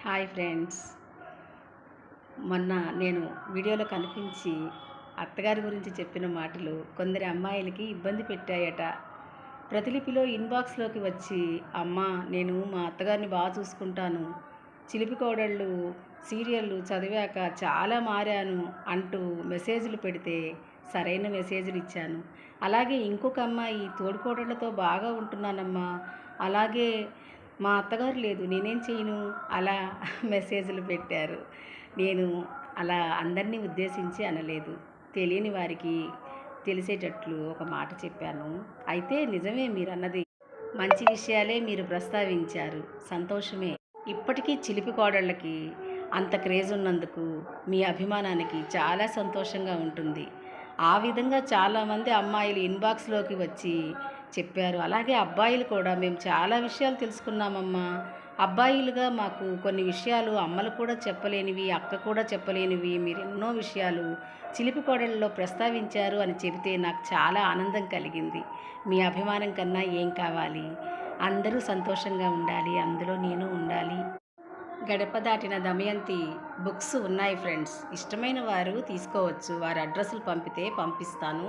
Hi friends. మొన్న నేను వీడియోలో కనిపించి అత్తగారి గురించి చెప్పిన మాటలు కొందరి అమ్మాయిలకి ఇబ్బంది పెట్టాయట. ప్రతిలిపిలో ఇన్బాక్స్లోకి వచ్చి, అమ్మ నేను మా అత్తగారిని బాగా చూసుకుంటాను, చిలిపి కోడళ్ళు సీరియళ్ళు చదివాక చాలా మారాను అంటూ మెసేజ్లు పెడితే సరైన మెసేజ్లు ఇచ్చాను. అలాగే ఇంకొక అమ్మాయి, తోడికోడళ్ళతో బాగా ఉంటున్నానమ్మా, అలాగే మా అత్తగారు లేదు నేనేం చేయను అలా మెసేజ్లు పెట్టారు. నేను అలా అందరినీ ఉద్దేశించి అనలేదు. తెలియని వారికి తెలిసేటట్లు ఒక మాట చెప్పాను. అయితే నిజమే మీరన్నది. మంచి విషయాలే మీరు ప్రస్తావించారు. సంతోషమే. ఇప్పటికీ చిలిపి కోడళ్ళకి అంత క్రేజ్ ఉన్నందుకు మీ అభిమానానికి చాలా సంతోషంగా ఉంటుంది. ఆ విధంగా చాలామంది అమ్మాయిలు ఇన్బాక్స్లోకి వచ్చి చెప్పారు. అలాగే అబ్బాయిలు కూడా, మేము చాలా విషయాలు తెలుసుకున్నామమ్మా, అబ్బాయిలుగా మాకు కొన్ని విషయాలు అమ్మలు కూడా చెప్పలేనివి, అక్క కూడా చెప్పలేనివి మీరు ఎన్నో విషయాలు చిలిపి కోడళ్ళలో ప్రస్తావించారు అని చెబితే నాకు చాలా ఆనందం కలిగింది. మీ అభిమానం కన్నా ఏం కావాలి? అందరూ సంతోషంగా ఉండాలి, అందులో నేను ఉండాలి. గడప దాటిన దమయంతి బుక్స్ ఉన్నాయి ఫ్రెండ్స్. ఇష్టమైన వారు తీసుకోవచ్చు. వారి అడ్రస్లు పంపితే పంపిస్తాను.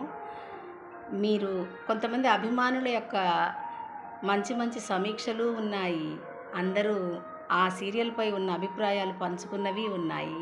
మీరు కొంతమంది అభిమానుల యొక్క మంచి మంచి సమీక్షలు ఉన్నాయి. అందరూ ఆ సీరియల్పై ఉన్న అభిప్రాయాలు పంచుకున్నవి ఉన్నాయి.